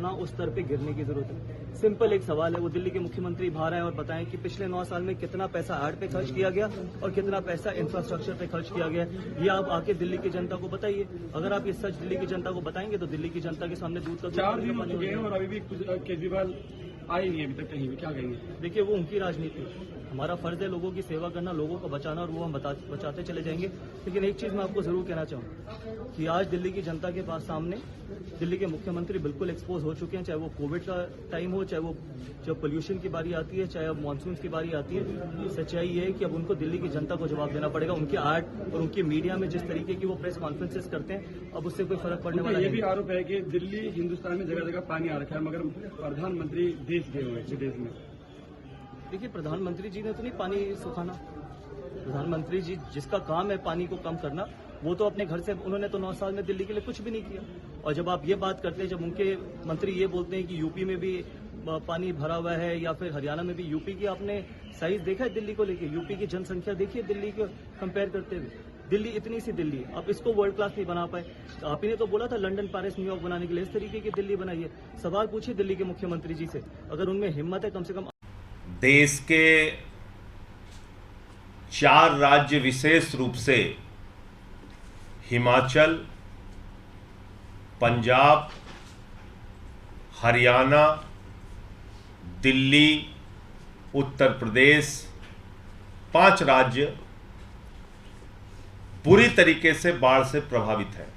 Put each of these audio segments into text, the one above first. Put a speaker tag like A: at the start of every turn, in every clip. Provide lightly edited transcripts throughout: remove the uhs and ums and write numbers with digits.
A: ना उस स्तर पे गिरने की जरूरत है। सिंपल एक सवाल है, वो दिल्ली के मुख्यमंत्री बाहर आए और बताएं कि पिछले 9 साल में कितना पैसा आर्ट पे खर्च किया गया और कितना पैसा इंफ्रास्ट्रक्चर पे खर्च किया गया। ये आप आके दिल्ली की जनता को बताइए। अगर आप ये सच दिल्ली की जनता को बताएंगे तो दिल्ली की जनता के सामने दूध का
B: 4 दिन हो चुके हैं और अभी भी केजरीवाल आए नहीं अभी तक कहीं भी, क्या कहेंगे?
A: देखिए, वो उनकी राजनीति है। हमारा फर्ज है लोगों की सेवा करना, लोगों को बचाना, और वो हम बचाते चले जाएंगे। लेकिन एक चीज मैं आपको जरूर कहना चाहूंगा कि आज दिल्ली की जनता के पास सामने दिल्ली के मुख्यमंत्री बिल्कुल एक्सपोज हो चुके हैं। चाहे वो कोविड का टाइम हो, चाहे वो जब पोल्यूशन की बारी आती है, चाहे अब मानसून की बारी आती है। सच्चाई ये है कि अब उनको दिल्ली की जनता को जवाब देना पड़ेगा। उनके आर्ट और उनकी मीडिया में जिस तरीके की वो प्रेस कॉन्फ्रेंसेस करते हैं, अब उससे कोई फर्क पड़ने वाला
B: नहीं। ये भी आरोप है कि दिल्ली हिंदुस्तान में जगह जगह पानी आ रखा है, मगर प्रधानमंत्री देश गए हुए विदेश में।
A: देखिए, प्रधानमंत्री जी ने तो नहीं पानी सुखाना। प्रधानमंत्री जी जिसका काम है पानी को कम करना, वो तो अपने घर से, उन्होंने तो 9 साल में दिल्ली के लिए कुछ भी नहीं किया। और जब आप ये बात करते हैं, जब उनके मंत्री ये बोलते हैं कि यूपी में भी पानी भरा हुआ है या फिर हरियाणा में भी, यूपी की आपने साइज देखा है दिल्ली को लेके? यूपी की जनसंख्या देखिए दिल्ली को कंपेयर करते हुए। दिल्ली इतनी सी दिल्ली है, आप इसको वर्ल्ड क्लास नहीं बना पाए। आप ही ने तो बोला था लंदन, पेरिस, न्यूयॉर्क बनाने के लिए, इस तरीके की दिल्ली बनाइए। सवाल पूछिए दिल्ली के मुख्यमंत्री जी से, अगर उनमें हिम्मत है कम से कम।
C: देश के 4 राज्य, विशेष रूप से हिमाचल, पंजाब, हरियाणा, दिल्ली, उत्तर प्रदेश, 5 राज्य बुरी तरीके से बाढ़ से प्रभावित है।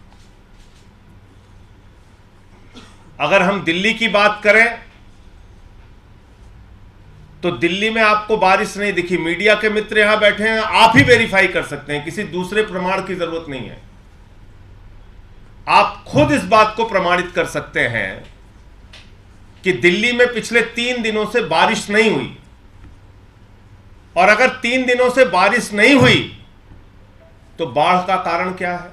C: अगर हम दिल्ली की बात करें तो दिल्ली में आपको बारिश नहीं दिखी। मीडिया के मित्र यहां बैठे हैं, आप ही वेरीफाई कर सकते हैं, किसी दूसरे प्रमाण की जरूरत नहीं है। आप खुद इस बात को प्रमाणित कर सकते हैं कि दिल्ली में पिछले 3 दिनों से बारिश नहीं हुई। और अगर 3 दिनों से बारिश नहीं हुई तो बाढ़ का कारण क्या है?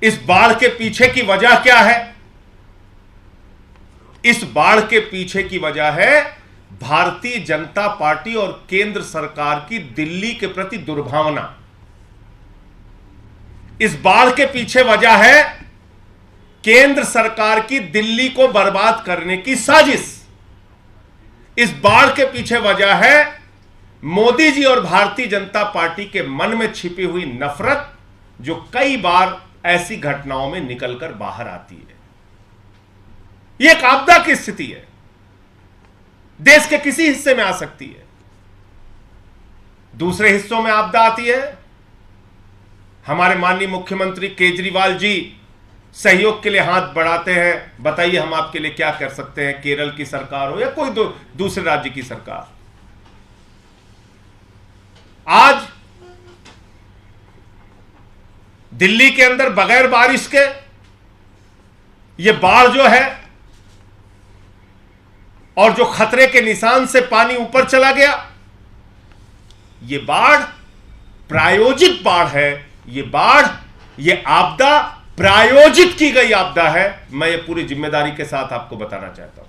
C: इस बाढ़ के पीछे की वजह क्या है? इस बाढ़ के पीछे की वजह है भारतीय जनता पार्टी और केंद्र सरकार की दिल्ली के प्रति दुर्भावना। इस बाढ़ के पीछे वजह है केंद्र सरकार की दिल्ली को बर्बाद करने की साजिश। इस बाढ़ के पीछे वजह है मोदी जी और भारतीय जनता पार्टी के मन में छिपी हुई नफरत, जो कई बार ऐसी घटनाओं में निकलकर बाहर आती है। यह एक आपदा की स्थिति है, देश के किसी हिस्से में आ सकती है, दूसरे हिस्सों में आपदा आती है। हमारे माननीय मुख्यमंत्री केजरीवाल जी सहयोग के लिए हाथ बढ़ाते हैं, बताइए हम आपके लिए क्या कर सकते हैं। केरल की सरकार हो या कोई दूसरे राज्य की सरकार, आज दिल्ली के अंदर बगैर बारिश के यह बाढ़ जो है, और जो खतरे के निशान से पानी ऊपर चला गया, यह बाढ़ प्रायोजित बाढ़ है। यह बाढ़, यह आपदा प्रायोजित की गई आपदा है। मैं ये पूरी जिम्मेदारी के साथ आपको बताना चाहता हूं।